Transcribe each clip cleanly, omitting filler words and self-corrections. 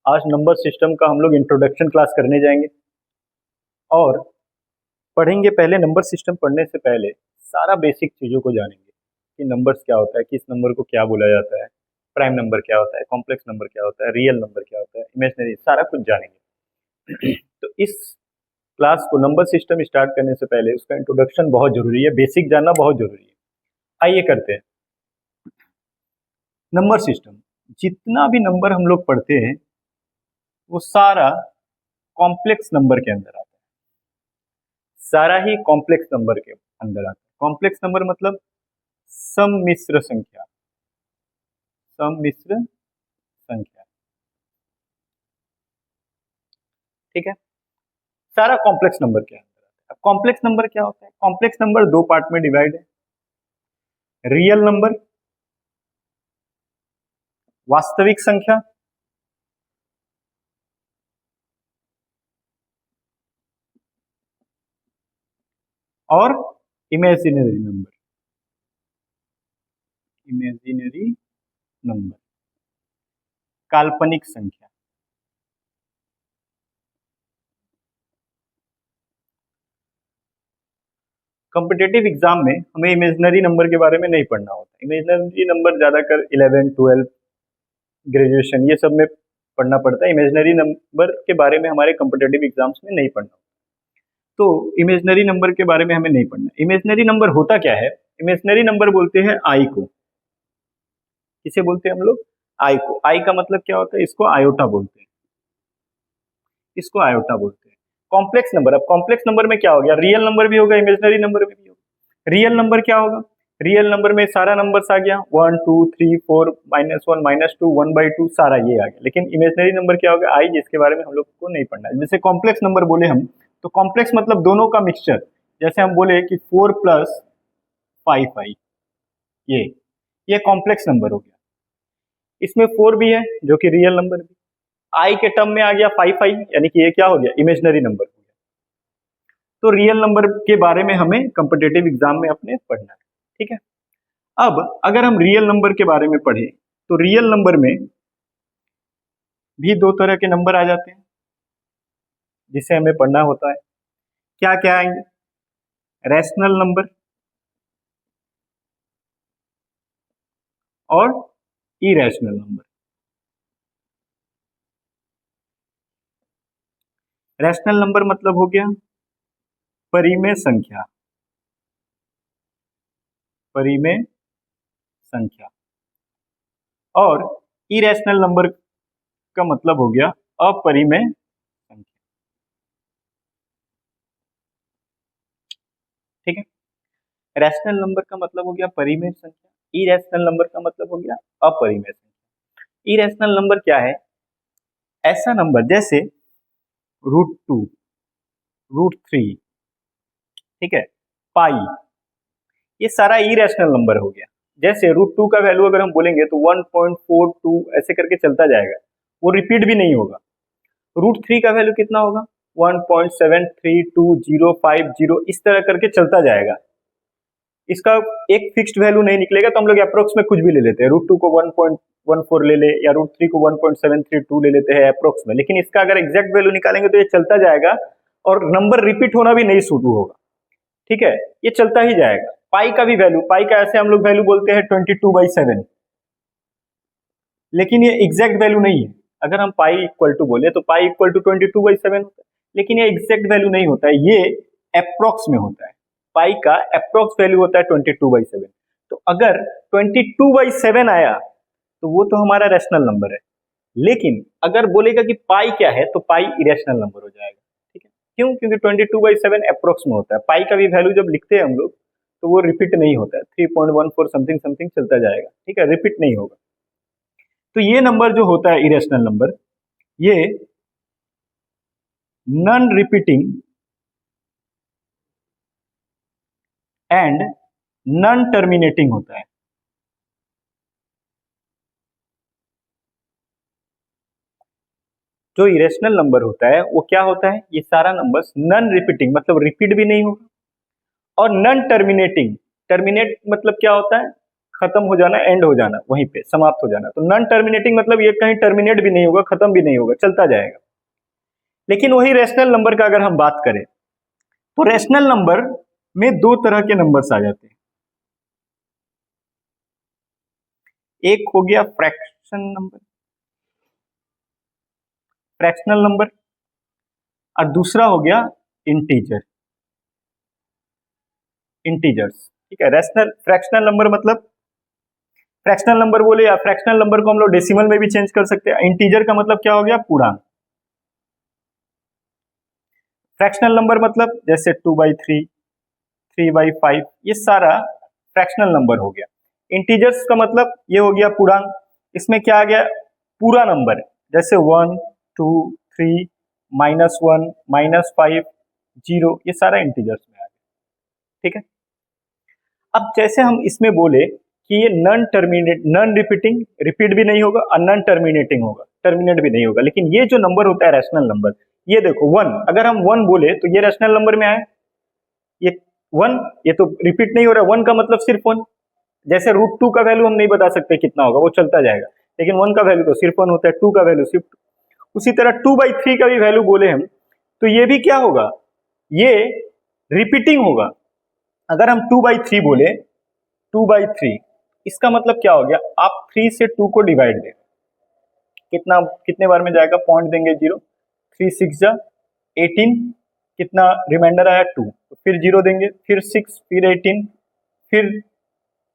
आज number system का हम लोग इंट्रोडक्शन क्लास करने जाएंगे और पढ़ेंगे। पहले नंबर सिस्टम पढ़ने से पहले सारा बेसिक चीज़ों को जानेंगे कि नंबर्स क्या होता है, किस नंबर को क्या बोला जाता है, प्राइम नंबर क्या होता है, कॉम्प्लेक्स नंबर क्या होता है, रियल नंबर क्या होता है, इमेजिनरी, सारा कुछ जानेंगे। तो इस क्लास को नंबर सिस्टम स्टार्ट करने से पहले उसका इंट्रोडक्शन बहुत जरूरी है, बेसिक जानना बहुत जरूरी है। आइए करते हैं। नंबर सिस्टम, जितना भी नंबर हम लोग पढ़ते हैं वो सारा कॉम्प्लेक्स नंबर के अंदर आता है, सारा ही कॉम्प्लेक्स नंबर के अंदर आता है। कॉम्प्लेक्स नंबर मतलब सम्मिश्र संख्या, सम्मिश्र संख्या, ठीक है। सारा कॉम्प्लेक्स नंबर के अंदर आता है। अब कॉम्प्लेक्स नंबर क्या होता है? कॉम्प्लेक्स नंबर दो पार्ट में डिवाइड है, रियल नंबर वास्तविक संख्या और इमेजिनरी नंबर, इमेजिनरी नंबर काल्पनिक संख्या। कॉम्पिटेटिव एग्जाम में हमें इमेजिनरी नंबर के बारे में नहीं पढ़ना होता। इमेजिनरी नंबर ज्यादातर 11, 12, ग्रेजुएशन ये सब में पढ़ना पड़ता है। इमेजिनरी नंबर के बारे में हमारे कॉम्पिटेटिव एग्जाम्स में नहीं पढ़ना। तो इमेजिनरी नंबर के बारे में हमें नहीं पढ़ना। इमेजिनरी नंबर होता क्या है? इमेजिनरी नंबर बोलते हैं आई को। किसे बोलते हैं हम लोग? आई को। आई का मतलब क्या होता है? इसको आयोटा बोलते हैं, इसको आयोटा बोलते हैं। कॉम्प्लेक्स नंबर, अब कॉम्प्लेक्स नंबर में क्या हो गया? रियल नंबर भी होगा, इमेजिनरी नंबर में भी होगा। रियल नंबर क्या होगा? रियल नंबर में सारा नंबर्स आ गया, 1 2 3 4 -1 -2 1/2 सारा ये आ गया। लेकिन इमेजिनरी नंबर क्या होगा? आई, जिसके बारे में हम लोग को नहीं पढ़ना है। जैसे कॉम्प्लेक्स नंबर बोले हम, तो कॉम्प्लेक्स मतलब दोनों का मिक्सचर। जैसे हम बोले कि 4 + 5 आई, ये कॉम्प्लेक्स नंबर हो गया। इसमें 4 भी है जो कि रियल नंबर भी। आई के टर्म में आ गया 5 आई, यानी कि ये क्या हो गया? इमेजिनरी नंबर हो गया। तो रियल नंबर के बारे में हमें कॉम्पिटेटिव एग्जाम में अपने पढ़ना है, ठीक है। अब अगर हम रियल नंबर के बारे में पढ़े तो रियल नंबर में भी दो तरह के नंबर आ जाते हैं जिसे हमें पढ़ना होता है। क्या क्या आएंगे? रैशनल नंबर और इरेशनल नंबर। रैशनल नंबर मतलब हो गया परिमेय संख्या, परिमेय संख्या। और इरेशनल नंबर का मतलब हो गया अपरिमेय संख्या, ठीक है। रैशनल नंबर का मतलब हो गया परिमेय संख्या, इरेशनल नंबर का मतलब हो गया अपरिमेय संख्या। इरेशनल नंबर क्या है? ऐसा नंबर जैसे √2, √3, ठीक है, पाई, ये सारा इरेशनल नंबर हो गया। जैसे √2 का वैल्यू अगर हम बोलेंगे तो 1.42 ऐसे करके चलता जाएगा, वो रिपीट भी नहीं होगा। √3 का वैल्यू कितना होगा? 1.732050, इस तरह करके चलता जाएगा। इसका एक फिक्स्ड वैल्यू नहीं निकलेगा, तो हम लोग अप्रोक्स में कुछ भी ले लेते हैं। √2 को 1.14 ले ले या √3 को 1.732 ले लेते हैं अप्रोक्स में। लेकिन इसका अगर एग्जैक्ट वैल्यू निकालेंगे तो ये चलता जाएगा और नंबर रिपीट होना भी नहीं शुरू होगा, ठीक है, ये चलता ही जाएगा। पाई का भी वैल्यू, पाई का ऐसे हम लोग वैल्यू बोलते हैं 22/7, लेकिन ये एग्जैक्ट वैल्यू नहीं है। अगर हम पाई इक्वल टू बोले तो पाई इक्वल टू 22/7 होता है, लेकिन ये एग्जैक्ट वैल्यू नहीं होता है, ये अप्रोक्स में होता है। पाई का अप्रोक्स वैल्यू होता है 22/7। तो अगर 22/7 आया तो वो तो हमारा रैशनल नंबर है। लेकिन अगर बोलेगा कि पाई क्या है तो पाई इरेशनल नंबर हो जाएगा, ठीक है। क्यों? क्योंकि 22/7 अप्रोक्स में होता है। पाई का भी वैल्यू जब लिखते हैं हम लोग तो वो रिपीट नहीं होता है, 3.14 समथिंग समथिंग चलता जाएगा, ठीक है, रिपीट नहीं होगा। तो ये नंबर जो होता है इरेशनल नंबर, ये non repeating and non terminating होता है। जो इरेशनल नंबर होता है वो क्या होता है? ये सारा नंबर नॉन रिपीटिंग मतलब रिपीट भी नहीं होगा, और नॉन टर्मिनेटिंग, टर्मिनेट मतलब क्या होता है? खत्म हो जाना, एंड हो जाना, वहीं पे समाप्त हो जाना। तो नॉन टर्मिनेटिंग मतलब ये कहीं टर्मिनेट भी नहीं होगा, खत्म भी नहीं होगा, चलता जाएगा। लेकिन वही रैशनल नंबर का अगर हम बात करें तो रैशनल नंबर में दो तरह के नंबर्स आ जाते हैं। एक हो गया फ्रैक्शनल नंबर, और दूसरा हो गया इंटीजर्स। ठीक है, रैशनल फ्रैक्शनल नंबर मतलब फ्रैक्शनल नंबर बोले, या फ्रैक्शनल नंबर को हम लोग डेसिमल में भी चेंज कर सकते हैं। इंटीजर का मतलब क्या हो गया, पूर्णांक। फ्रैक्शनल नंबर मतलब जैसे 2/3, 3/5, ये सारा फ्रैक्शनल नंबर हो गया। इंटीजर्स का मतलब ये हो गया पूर्णांक। इसमें क्या आ गया, पूरा नंबर, जैसे 1, 2, 3, -1, -5, 0, ये सारा इंटीजर्स में आ गया। ठीक है, अब जैसे हम इसमें बोले कि ये नॉन रिपीटिंग, रिपीट भी नहीं होगा, और नॉन टर्मिनेटिंग होगा, टर्मिनेट भी नहीं होगा। लेकिन ये जो नंबर होता है रैशनल नंबर, ये देखो 1, अगर हम 1 बोले तो ये रैशनल नंबर में आए, ये 1, ये तो रिपीट नहीं हो रहा, 1 का मतलब सिर्फ 1। जैसे √2 का वैल्यू हम नहीं बता सकते कितना होगा, वो चलता जाएगा, लेकिन 1 का वैल्यू तो सिर्फ 1 होता है, 2 का वैल्यू सिर्फ 2। उसी तरह 2/3 का भी वैल्यू बोले हम, तो ये भी क्या होगा, ये रिपीटिंग होगा। अगर हम 2/3 बोले, 2/3, इसका मतलब क्या हो गया, आप 3 से 2 को डिवाइड दें, कितना, कितने बार में जाएगा, पॉइंट देंगे 0, 3 6 जा 18, कितना रिमाइंडर आया 2, तो फिर 0 देंगे, फिर 6, फिर 18, फिर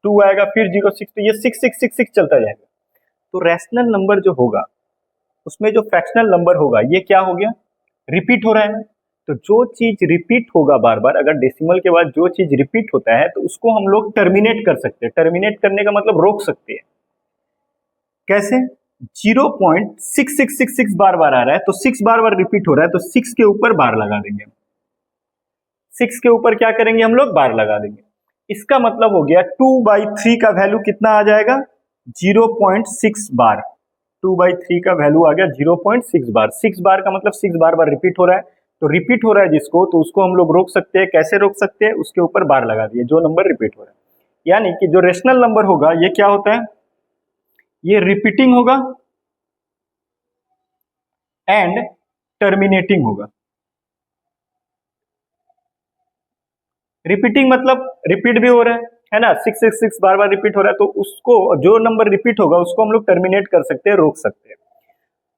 2 आएगा, फिर 0 6, तो ये 6 6 6 6 चलता जाएगा। तो रैशनल नंबर जो होगा उसमें जो फ्रैक्शनल नंबर होगा ये क्या हो गया, रिपीट हो रहा है। तो जो चीज रिपीट होगा बार बार, अगर डेसिमल के बाद जो चीज रिपीट होता है तो उसको हम लोग टर्मिनेट कर सकते हैं। टर्मिनेट करने का मतलब रोक सकते हैं। कैसे, 0.6666 बार बार आ रहा है तो 6 बार बार रिपीट हो रहा है, तो 6 के ऊपर बार लगा देंगे। 6 के ऊपर क्या करेंगे हम लोग, बार लगा देंगे। इसका मतलब हो गया 2/3 का वैल्यू कितना आ जाएगा, 0.6 बार। 2/3 का वैल्यू आ गया 0.6 बार। 6 बार का मतलब 6 बार बार रिपीट हो रहा है, तो रिपीट हो रहा है जिसको, तो उसको हम लोग रोक सकते हैं। कैसे रोक सकते हैं, उसके ऊपर बार लगा दिए, जो नंबर रिपीट हो रहा है। यानी कि जो रेशनल नंबर होगा ये क्या होता है, ये रिपीटिंग होगा एंड टर्मिनेटिंग होगा। रिपीटिंग मतलब रिपीट भी हो रहा है ना, 666 बार बार रिपीट हो रहा है, तो उसको, जो नंबर रिपीट होगा उसको हम लोग टर्मिनेट कर सकते हैं, रोक सकते हैं।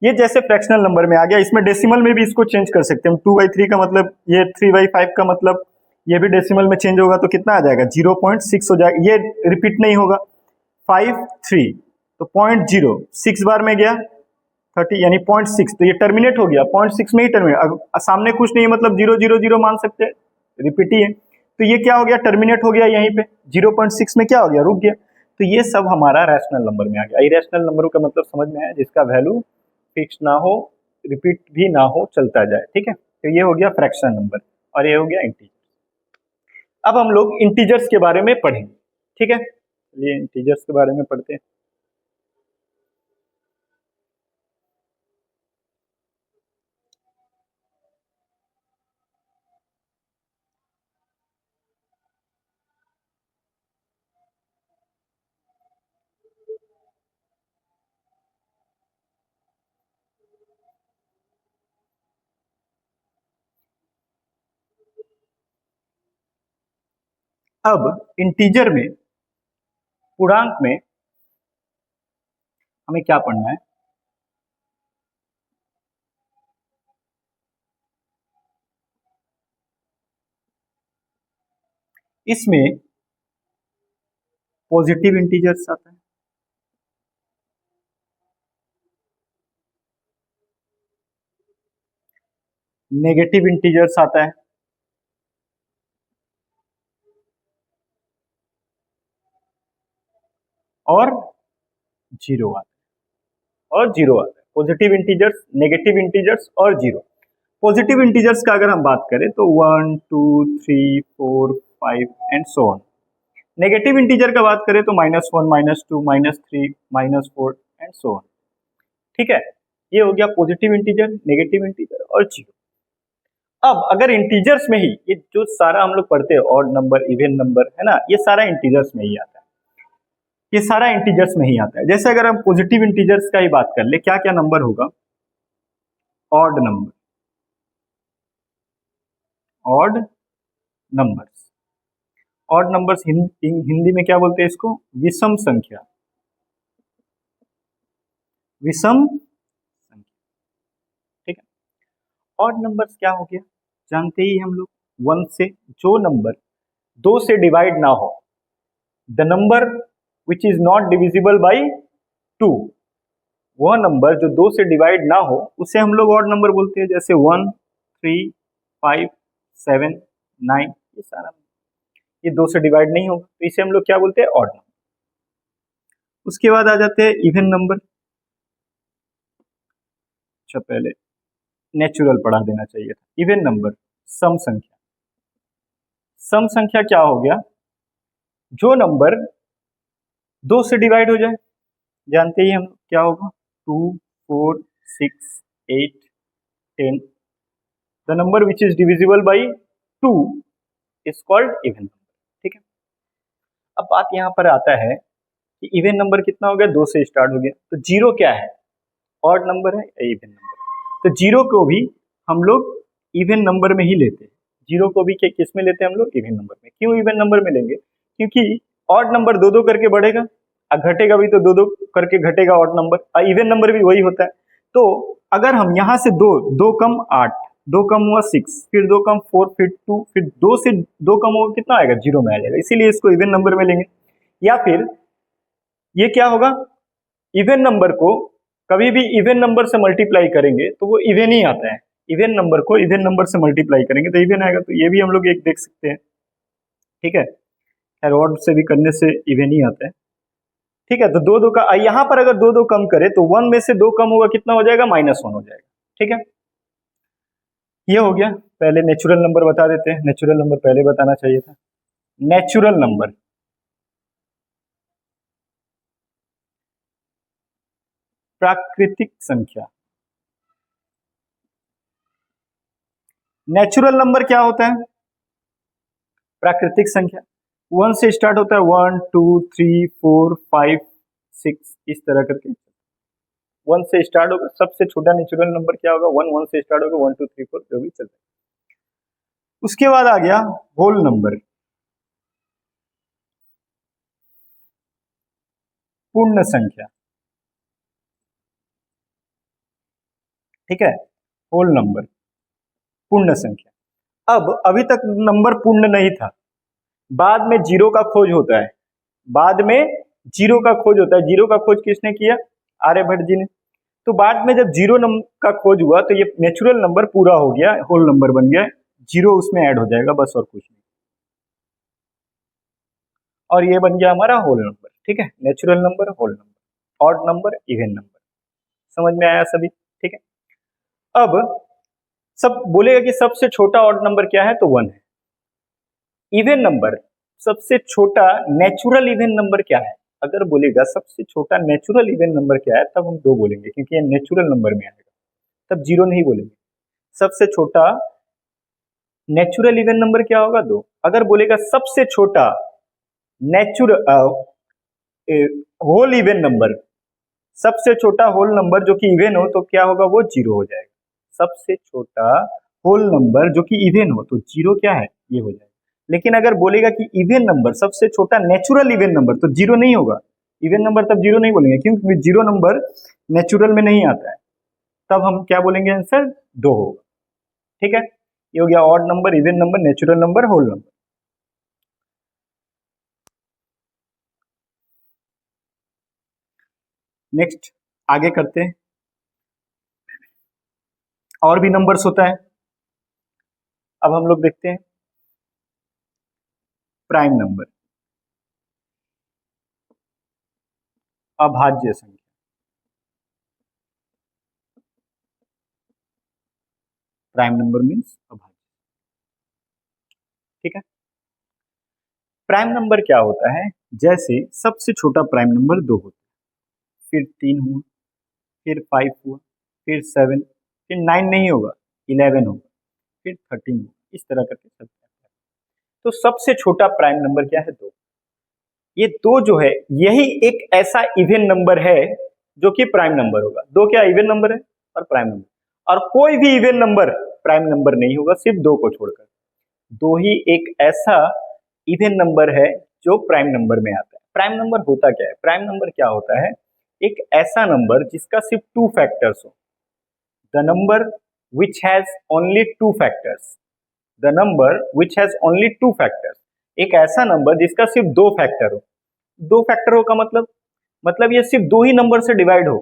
ये जैसे फ्रैक्शनल नंबर में आ गया, इसमें डेसिमल में भी इसको चेंज कर सकते हैं। 2/3 का मतलब, ये 3/5 का मतलब, ये भी डेसिमल में चेंज होगा तो कितना आ जाएगा, 0.6 हो जाएगा। ये रिपीट नहीं होगा, 5 3, तो 0.0 6 बार में गया 30, यानी 0.6, तो ये टर्मिनेट हो गया, 0.6 में ही टर्मिनेट। सामने कुछ नहीं है मतलब 000 मान सकते हैं, रिपीट ही है, तो ये क्या हो गया, टर्मिनेट हो गया यहीं पे 0.6 में, क्या हो गया, रुक गया। तो ये सब हमारा रैशनल नंबर में आ गया। इरेशनल नंबरों का मतलब समझ में आया, जिसका वैल्यू फिक्स ना हो, रिपीट भी ना हो, चलता जाए। ठीक है, तो ये हो गया फ्रैक्शनल नंबर और ये हो गया इंटीजर। अब हम लोग इंटीजर्स के बारे में पढ़ेंगे। ठीक है, चलिए इंटीजर्स के बारे में पढ़ते हैं। अब इंटीजर में, पूर्णांक में हमें क्या पढ़ना है, इसमें पॉजिटिव इंटीजर्स आता है, नेगेटिव इंटीजर्स आता है, और जीरो आता है, पॉजिटिव इंटीजर्स, नेगेटिव इंटीजर्स और जीरो। पॉजिटिव इंटीजर्स का अगर हम बात करें तो 1 2 3 4 5 and so on. Negative integer का बात करें तो -1 -2 -3 -4 एंड सो ऑन। ठीक है, ये हो गया पॉजिटिव इंटीजर, नेगेटिव इंटीजर और जीरो। अब अगर इंटीजर्स में ही, ये जो सारा हम लोग पढ़ते हैं, ऑड नंबर, इवन नंबर, है ना, ये सारा इंटीजर्स में ही आता है। ये सारा इंटीजर्स में ही आता है। जैसे अगर हम पॉजिटिव इंटीजर्स का ही बात कर ले, क्या क्या नंबर होगा? Odd number, odd numbers. Odd numbers Hindi में क्या बोलते हैं इसको? विषम संख्या, विषम संख्या, ठीक है। ऑड नंबर्स क्या हो गया? जानते ही हम लोग, 1 से जो नंबर 2 से डिवाइड ना हो, the number which is not divisible by 2, वह नंबर जो 2 से डिवाइड ना हो उसे हम लोग ऑड नंबर बोलते हैं। जैसे 1, 3, 5, 7, 9, ये सारा ये 2 से डिवाइड नहीं होगा, तो इसे हम लोग क्या बोलते हैं? Odd number. उसके बाद आ जाते हैं इवन नंबर। अच्छा, पहले नेचुरल पढ़ा देना चाहिए था। इवन नंबर, सम संख्या। सम संख्या क्या हो गया? जो नंबर 2 से डिवाइड हो जाए। जानते ही हम क्या होगा? 2, 4, 6, 8, 10। The number which is divisible by 2 is called even number, ठीक है। अब बात यहां पर आता है कि इवन नंबर कितना हो गया? 2 से स्टार्ट हो गया, तो जीरो क्या है? ऑड नंबर है या इवन नंबर? तो जीरो को भी हम लोग इवन नंबर में ही लेते हैं। जीरो को भी किस में लेते हैं हम लोग? इवन नंबर में। क्यों इवन नंबर में लेंगे? क्योंकि ऑड नंबर 2-2 करके बढ़ेगा और घटेगा भी तो 2-2 करके घटेगा ऑड नंबर, और इवन नंबर भी वही होता है। तो अगर हम यहाँ से 2 कम 8, 2 कम हुआ 6, फिर 2 कम 4, फिर 2, फिर 2 से 2 कम होगा कितना आएगा? 0 में आ जाएगा, इसीलिए इसको इवन नंबर में लेंगे। या फिर ये क्या होगा? इवन नंबर को कभी भी इवन नंबर से मल्टीप्लाई करेंगे तो वो इवन ही आता है। इवन नंबर को इवन नंबर से मल्टीप्लाई करेंगे तो इवन आएगा, तो ये भी हम लोग एक देख सकते हैं, ठीक है। खैर ऑड से भी करने से इवन ही आता है, ठीक है। तो 2-2 का यहाँ पर अगर 2-2 कम करे तो 1 में से 2 कम होगा, कितना हो जाएगा? -1 हो जाएगा, ठीक है। ये हो गया। पहले नेचुरल नंबर बता देते हैं। नेचुरल नंबर पहले बताना चाहिए था। नेचुरल नंबर, प्राकृतिक संख्या। नेचुरल नंबर क्या होता है? प्राकृतिक संख्या। 1 से स्टार्ट होता है, 1, 2, 3, 4, 5, 6, इस तरह करके 1 से स्टार्ट होगा। सबसे छोटा नेचुरल नंबर क्या होगा? 1, 1 से स्टार्ट होगा, 1, 2, 3, 4 जो भी चलता है। उसके बाद आ गया होल नंबर, पूर्ण संख्या, ठीक है। होल नंबर, पूर्ण संख्या। अब अभी तक नंबर पूर्ण नहीं था, बाद में जीरो का खोज होता है। बाद में जीरो का खोज होता है। जीरो का खोज किसने किया? आर्यभट्ट जी ने। तो बाद में जब जीरो नंबर का खोज हुआ तो ये नेचुरल नंबर पूरा हो गया, होल नंबर बन गया। जीरो उसमें ऐड हो जाएगा, बस और कुछ नहीं। और ये बन गया हमारा होल नंबर, ठीक है। Natural number, whole number, odd number, even number. समझ में आया सभी? ठीक है। अब सब बोलेगा कि सबसे छोटा ऑड नंबर क्या है? तो 1 है। इवन नंबर, सबसे छोटा नेचुरल इवन नंबर क्या है? अगर बोलेगा सबसे छोटा नेचुरल इवन नंबर क्या है, तब हम 2 बोलेंगे, क्योंकि ये नेचुरल नंबर में आएगा, तब 0 नहीं बोलेंगे। सबसे छोटा नेचुरल इवन नंबर क्या होगा? 2। अगर बोलेगा सबसे छोटा नेचुरल होल इवन नंबर, सबसे छोटा होल नंबर जो कि इवन हो, तो क्या होगा? वो 0 हो जाएगा। सबसे छोटा होल नंबर जो कि इवन हो तो 0 क्या है? ये हो जाएगा। लेकिन अगर बोलेगा कि इवन नंबर, सबसे छोटा नेचुरल इवन नंबर, तो 0 नहीं होगा। इवन नंबर तब 0 नहीं बोलेंगे, क्योंकि 0 नंबर नेचुरल में नहीं आता है। तब हम क्या बोलेंगे? आंसर 2 होगा, ठीक है। ये हो गया odd number, even number, natural number, whole number. Next आगे करते हैं। और भी नंबर्स होता है। अब हम लोग देखते हैं प्राइम नंबर, अभाज्य संख्या। प्राइम नंबर मीन्स अभाज्य, ठीक है। प्राइम नंबर क्या होता है? जैसे सबसे छोटा प्राइम नंबर 2 होता है, फिर 3 हुआ, फिर 5 हुआ, फिर 7, फिर 9 नहीं होगा, 11 होगा, फिर 13 होगा, इस तरह करके चलता है। तो सबसे छोटा प्राइम नंबर क्या है? 2। ये दो जो है यही एक ऐसा इवन नंबर है जो कि प्राइम नंबर होगा। दो क्या इवन नंबर है और प्राइम नंबर, और कोई भी इवन नंबर प्राइम नंबर नहीं होगा सिर्फ दो को छोड़कर। दो ही एक ऐसा इवन नंबर है जो प्राइम नंबर में आता है। प्राइम नंबर होता क्या है? प्राइम नंबर क्या होता है? एक ऐसा नंबर जिसका सिर्फ टू फैक्टर्स हो। The number which has only two factors, the number which has only two factors, एक ऐसा नंबर जिसका सिर्फ दो फैक्टर हो। दो फैक्टर हो का मतलब ये सिर्फ दो ही नंबर से डिवाइड हो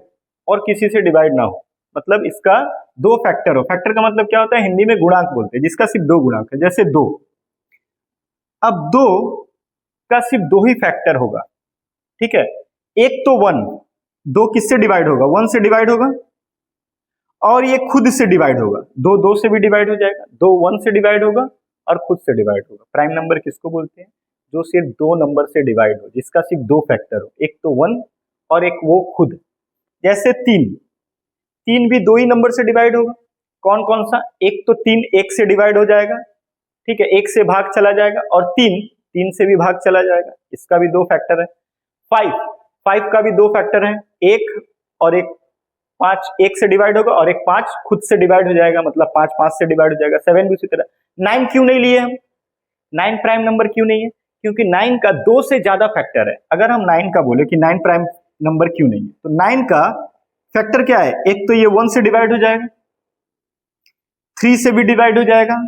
और किसी से डिवाइड ना हो। मतलब इसका दो फैक्टर हो। फैक्टर का मतलब क्या होता है? हिंदी में गुणांक बोलते हैं, जिसका सिर्फ दो गुणांक है। जैसे दो, अब दो का सिर्फ दो ही फैक्टर होगा, ठीक है। एक तो वन, दो किससे डिवाइड होगा? वन से डिवाइड होगा, और ये खुद से डिवाइड होगा। दो दो से भी डिवाइड हो जाएगा, दो वन से डिवाइड होगा और खुद से डिवाइड होगा। प्राइम नंबर किसको बोलते हैं? जो सिर्फ दो नंबर से डिवाइड हो, जिसका सिर्फ दो फैक्टर हो, एक तो वन और एक वो खुद। जैसे तीन, तीन भी दो ही नंबर से डिवाइड होगा। कौन कौन सा? एक तो तीन एक से डिवाइड हो जाएगा, ठीक है, एक से भाग चला जाएगा, और तीन तीन से भी भाग चला जाएगा, इसका भी दो फैक्टर है। फाइव, फाइव का भी दो फैक्टर है, एक और एक। पांच एक से डिवाइड होगा और एक पांच खुद से डिवाइड हो जाएगा, मतलब पांच पांच से डिवाइड हो जाएगा। सेवन भी उसी तरह। नाइन क्यों नहीं लिए हम? नाइन प्राइम नंबर क्यों नहीं है? क्योंकि नाइन का दो से ज्यादा फैक्टर है। अगर हम नाइन का बोले कि नाइन प्राइम नंबर क्यों नहीं है, तो नाइन का फैक्टर क्या है? एक तो ये वन से डिवाइड हो जाएगा, थ्री से भी डिवाइड हो जाएगा,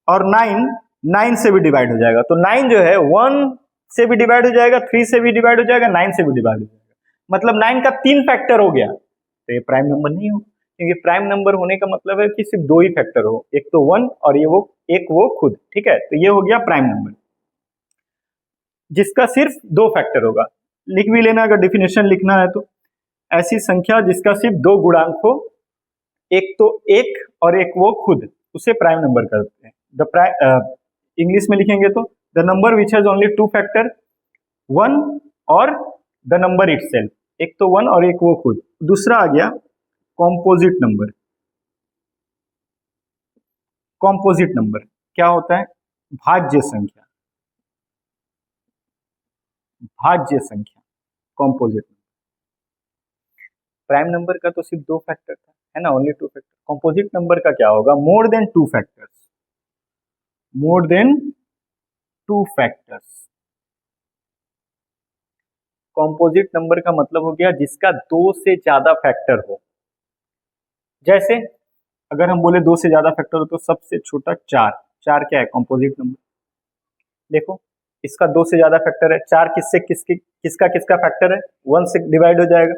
और नाइन नाइन से भी डिवाइड हो जाएगा। तो नाइन जो है वन से भी डिवाइड हो जाएगा, थ्री से भी डिवाइड हो जाएगा, नाइन से भी डिवाइड हो जाएगा। मतलब नाइन का तीन फैक्टर हो गया, तो ये प्राइम नंबर नहीं हो। क्योंकि प्राइम नंबर होने का मतलब है कि सिर्फ दो ही फैक्टर हो, एक तो वन और ये वो एक वो खुद, ठीक है। तो ये हो गया प्राइम नंबर जिसका सिर्फ दो फैक्टर होगा। लिख भी लेना अगर डेफिनेशन लिखना है तो। ऐसी संख्या जिसका सिर्फ दो गुणांक हो, एक तो एक और एक वो खुद, उसे प्राइम नंबर करते हैं। इंग्लिश में लिखेंगे तो the number which has only two factor, one और द नंबर इटसेल्फ, एक तो वन और एक वो खुद। दूसरा आ गया कॉम्पोजिट नंबर। कॉम्पोजिट नंबर क्या होता है? भाज्य संख्या, भाज्य संख्या कॉम्पोजिट। प्राइम नंबर का तो सिर्फ दो फैक्टर था, है ना, only two factor. Composite number का क्या होगा? More than two factors, more than two factors. Composite number का मतलब हो गया जिसका दो से ज्यादा फैक्टर हो। जैसे अगर हम बोले दो से ज्यादा फैक्टर हो तो सबसे छोटा चार। चार क्या है? Composite number. देखो इसका दो से ज्यादा फैक्टर है। चार किससे किसका किसका फैक्टर है? वन से डिवाइड हो जाएगा,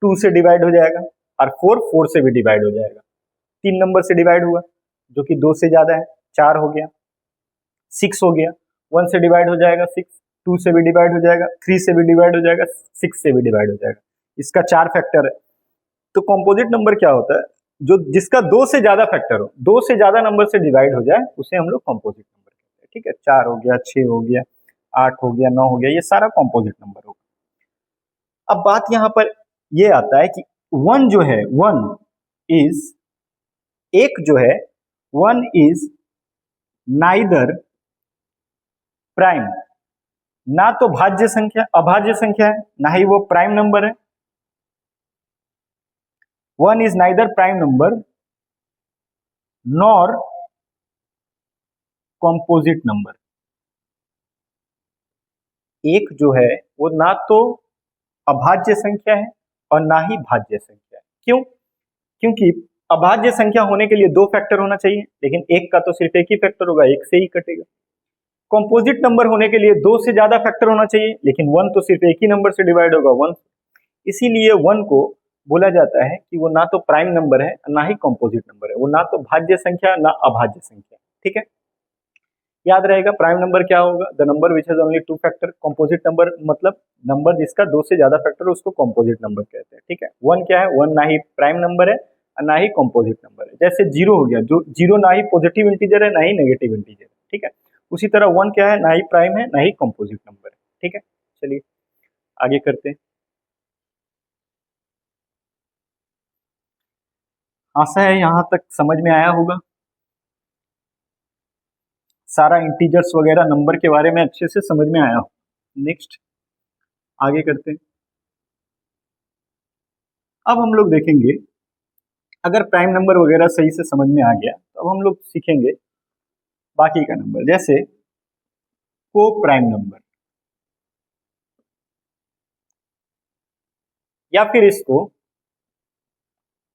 टू से डिवाइड हो जाएगा, और फोर फोर से भी डिवाइड हो जाएगा। तीन नंबर से डिवाइड हुआ जो कि दो से ज्यादा है, चार हो गया। सिक्स हो गया, वन से डिवाइड हो जाएगा सिक्स, टू से भी डिवाइड हो जाएगा, थ्री से भी डिवाइड हो जाएगा, सिक्स से भी डिवाइड हो जाएगा। इसका चार फैक्टर है। तो कॉम्पोजिट नंबर क्या होता है? जो जिसका दो से ज्यादा फैक्टर हो, दो से ज्यादा नंबर से डिवाइड हो जाए, उसे हम लोग कॉम्पोजिट नंबर कहते हैं, ठीक है। चार हो गया, छह हो गया, आठ हो गया, नौ हो गया, ये सारा कॉम्पोजिट नंबर होगा। अब बात यहां पर ये आता है कि वन जो है, वन इज, एक जो है, वन इज नाइदर प्राइम, ना तो भाज्य संख्या, अभाज्य संख्या है, ना ही वो प्राइम नंबर है। One is neither prime number nor composite number. एक जो है वो ना तो अभाज्य संख्या है और ना ही भाज्य संख्या है। क्यों? क्योंकि अभाज्य संख्या होने के लिए दो फैक्टर होना चाहिए, लेकिन एक का तो सिर्फ एक ही फैक्टर होगा, एक से ही कटेगा। कॉम्पोजिट नंबर होने के लिए दो से ज्यादा फैक्टर होना चाहिए, लेकिन वन तो सिर्फ एक ही नंबर से डिवाइड होगा, वन। इसीलिए वन को बोला जाता है कि वो ना तो प्राइम नंबर है ना ही कॉम्पोजिट नंबर है। वो ना तो भाज्य संख्या ना अभाज्य संख्या, ठीक है। याद रहेगा प्राइम नंबर क्या होगा? The number which has only two factor. Composite number मतलब नंबर जिसका दो से ज्यादा फैक्टर है, उसको कॉम्पोजिट नंबर कहते हैं, ठीक है। वन क्या है? वन ना ही प्राइम नंबर है और ना ही कॉम्पोजिट नंबर है। जैसे जीरो हो गया, जो जीरो ना ही पॉजिटिव इंटीजर है ना ही नेगेटिव इंटीजर है, ठीक है। उसी तरह वन क्या है? ना ही प्राइम है ना ही कॉम्पोजिट नंबर है, ठीक है। चलिए आगे करते हैं। आशा है यहां तक समझ में आया होगा। सारा इंटीजर्स वगैरह नंबर के बारे में अच्छे से समझ में आया हो। नेक्स्ट आगे करते हैं। अब हम लोग देखेंगे, अगर प्राइम नंबर वगैरह सही से समझ में आ गया तो अब हम लोग सीखेंगे बाकी का नंबर, जैसे को प्राइम नंबर, या फिर इसको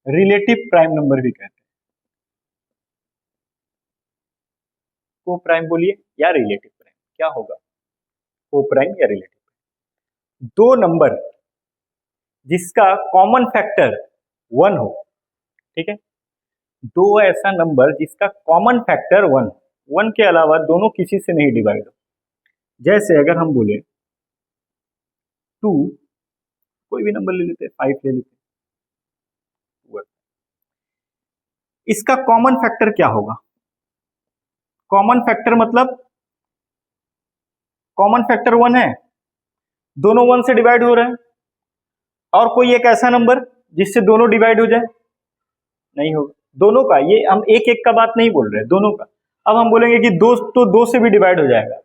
रिलेटिव प्राइम नंबर भी कहते हैं। को प्राइम बोलिए या रिलेटिव प्राइम, क्या होगा? को प्राइम या रिलेटिव। दो नंबर जिसका कॉमन फैक्टर 1 हो, ठीक है, दो ऐसा नंबर जिसका कॉमन फैक्टर 1 के अलावा दोनों किसी से नहीं डिवाइड हो। जैसे अगर हम बोले 2, कोई भी नंबर ले लेते हैं, 5 ले लेते हैं, इसका कॉमन फैक्टर क्या होगा? कॉमन फैक्टर मतलब कॉमन फैक्टर 1 है, दोनों 1 से डिवाइड हो रहे हैं, और कोई एक ऐसा नंबर जिससे दोनों डिवाइड हो जाए, नहीं होगा। दोनों का, ये हम एक एक का बात नहीं बोल रहे, दोनों का। अब हम बोलेंगे कि 2 तो 2 से भी डिवाइड हो जाएगा,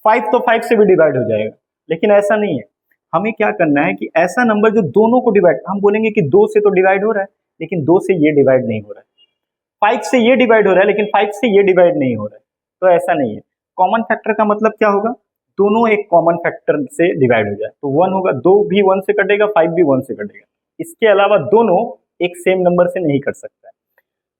5 तो 5 से भी डिवाइड हो जाएगा, लेकिन ऐसा नहीं है। हमें क्या करना है कि ऐसा नंबर जो दोनों को डिवाइड, हम बोलेंगे कि 2 से तो डिवाइड हो रहा है, लेकिन 2 से ये डिवाइड नहीं हो रहा है, 5 से ये डिवाइड हो रहा है, लेकिन 5 से ये डिवाइड नहीं हो रहा है, तो ऐसा नहीं है। कॉमन फैक्टर का मतलब क्या होगा? दोनों एक कॉमन फैक्टर से डिवाइड हो जाए, तो 1 होगा, 2 भी 1 से कटेगा, 5 भी 1 से कटेगा, इसके अलावा दोनों एक सेम नंबर से नहीं कट सकता है।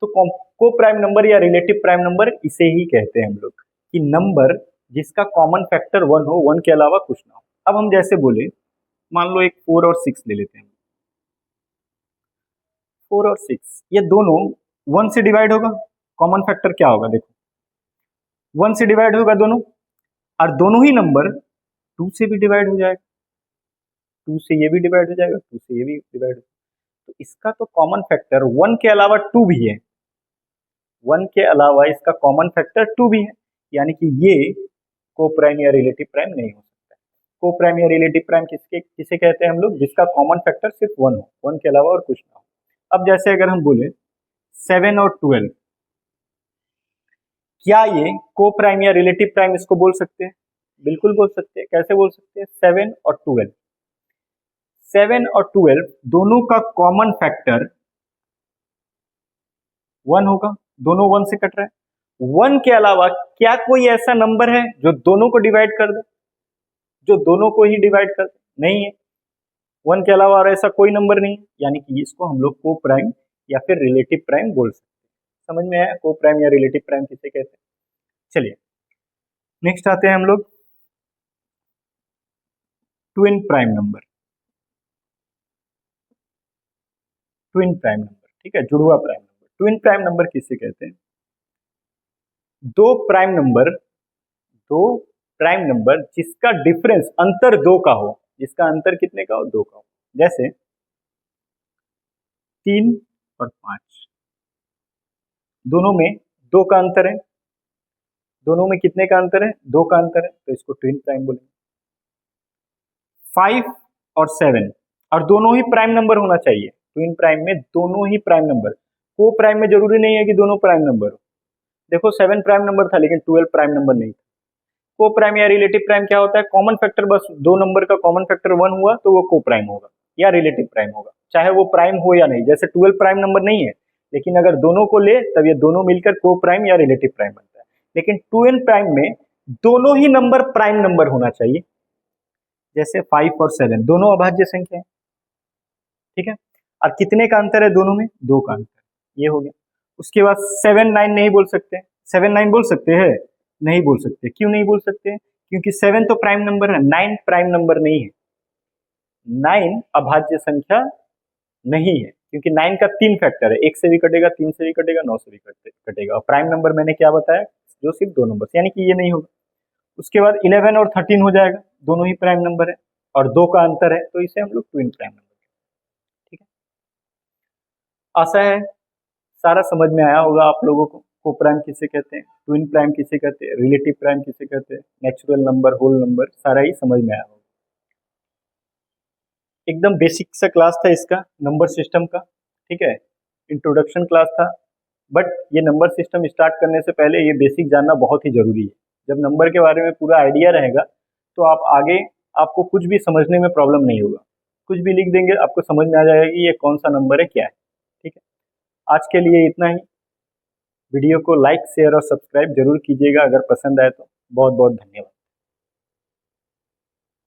तो को प्राइम नंबर या रिलेटिव प्राइम नंबर इसे ही कहते हैं हम लोग, कि नंबर जिसका कॉमन फैक्टर 1 हो, 1 के अलावा कुछ ना हो। अब हम जैसे बोले, मान लो एक 4 और 6 ले लेते हैं, 4 और 6 ये दोनों 1 से डिवाइड होगा, कॉमन फैक्टर क्या होगा? देखो 1 से डिवाइड होगा दोनों, और दोनों ही नंबर 2 से भी डिवाइड हो जाएगा, 2 से ये भी डिवाइड हो जाएगा, 2 से ये भी डिवाइड हो जाएगा। तो इसका तो कॉमन फैक्टर 1 के अलावा 2 भी है, 1 के अलावा इसका कॉमन फैक्टर 2 भी है, यानी कि ये को प्राइम या रिलेटिव प्राइम नहीं हो सकता। को प्राइम या रिलेटिव प्राइम किसे कहते हैं हम लोग? जिसका कॉमन फैक्टर सिर्फ 1 हो, 1 के अलावा और कुछ ना हो। अब जैसे अगर हम बोले 7 और 12, क्या ये को प्राइम या रिलेटिव प्राइम इसको बोल सकते हैं? बिल्कुल बोल सकते हैं। कैसे बोल सकते हैं? 7 और 12, 7 और 12 दोनों का कॉमन फैक्टर 1 होगा, दोनों 1 से कट रहा है। 1 के अलावा क्या कोई ऐसा नंबर है जो दोनों को डिवाइड कर दे, जो दोनों को ही डिवाइड कर दे? नहीं है, 1 के अलावा और ऐसा कोई नंबर नहीं है, यानी कि इसको हम लोग को प्राइम या फिर रिलेटिव प्राइम बोल सकते हैं। समझ में आया को प्राइम या रिलेटिव प्राइम किसे कहते हैं? चलिए नेक्स्ट आते हैं हम लोग twin prime number. Twin prime number, ठीक है, जुड़वा prime number. Twin prime number किसे कहते हैं? दो प्राइम नंबर, दो प्राइम नंबर जिसका डिफरेंस अंतर 2 का हो, जिसका अंतर कितने का हो? 2 का हो। जैसे 3 और 5, दोनों में 2 का अंतर है, दोनों में कितने का अंतर है? 2 का अंतर है, तो इसको ट्विन प्राइम बोलेंगे। 5 और 7, और दोनों ही प्राइम नंबर होना चाहिए। ट्विन प्राइम में दोनों ही प्राइम नंबर, को प्राइम में जरूरी नहीं है कि दोनों प्राइम नंबर हो। देखो 7 प्राइम नंबर था लेकिन 12 प्राइम नंबर नहीं था। को प्राइम या रिलेटिव प्राइम क्या होता है? कॉमन फैक्टर, बस दो नंबर का कॉमन फैक्टर 1 हुआ तो वो को प्राइम होगा या रिलेटिव प्राइम होगा, चाहे वो प्राइम हो या नहीं। जैसे 12 प्राइम नंबर नहीं है, लेकिन अगर दोनों को ले तब ये दोनों मिलकर को प्राइम या रिलेटिव प्राइम बनता है। लेकिन ट्विन प्राइम में दोनों ही नंबर प्राइम नंबर होना चाहिए। जैसे 5 और 7 दोनों अभाज्य संख्या है, ठीक है, और कितने का अंतर है दोनों में? 2 का अंतर, ये हो गया। उसके बाद 7 9 नहीं बोल सकते। 7 9 बोल सकते हैं? नहीं बोल सकते। क्यों नहीं बोल सकते? क्योंकि 7 तो प्राइम नंबर है, 9 प्राइम नंबर नहीं है। 9 अभाज्य संख्या नहीं है, क्योंकि 9 का 3 फैक्टर है, 1 से भी कटेगा, 3 से भी कटेगा, 9 से भी कटेगा, और प्राइम नंबर मैंने क्या बताया? जो सिर्फ 2 नंबर, यानी कि ये नहीं होगा। उसके बाद 11 और 13 हो जाएगा, दोनों ही प्राइम नंबर है और 2 का अंतर है, तो इसे हम लोग ट्विन प्राइम नंबर, ठीक है। आशा है सारा समझ में आया होगा आप लोगों को प्राइम किसे कहते हैं, ट्विन प्राइम किसे कहते हैं, रिलेटिव प्राइम किसे कहते हैं, नेचुरल नंबर, होल नंबर, सारा ही समझ में आया होगा। एकदम बेसिक सा क्लास था इसका, नंबर सिस्टम का, ठीक है, इंट्रोडक्शन क्लास था। बट ये नंबर सिस्टम स्टार्ट करने से पहले ये बेसिक जानना बहुत ही जरूरी है। जब नंबर के बारे में पूरा आइडिया रहेगा तो आप आगे आपको कुछ भी समझने में प्रॉब्लम नहीं होगा। कुछ भी लिख देंगे आपको समझ में आ जाएगा कि ये कौन सा नंबर है, क्या है। ठीक है, आज के लिए इतना ही। वीडियो को लाइक, शेयर और सब्सक्राइब जरूर कीजिएगा अगर पसंद आए तो। बहुत बहुत धन्यवाद।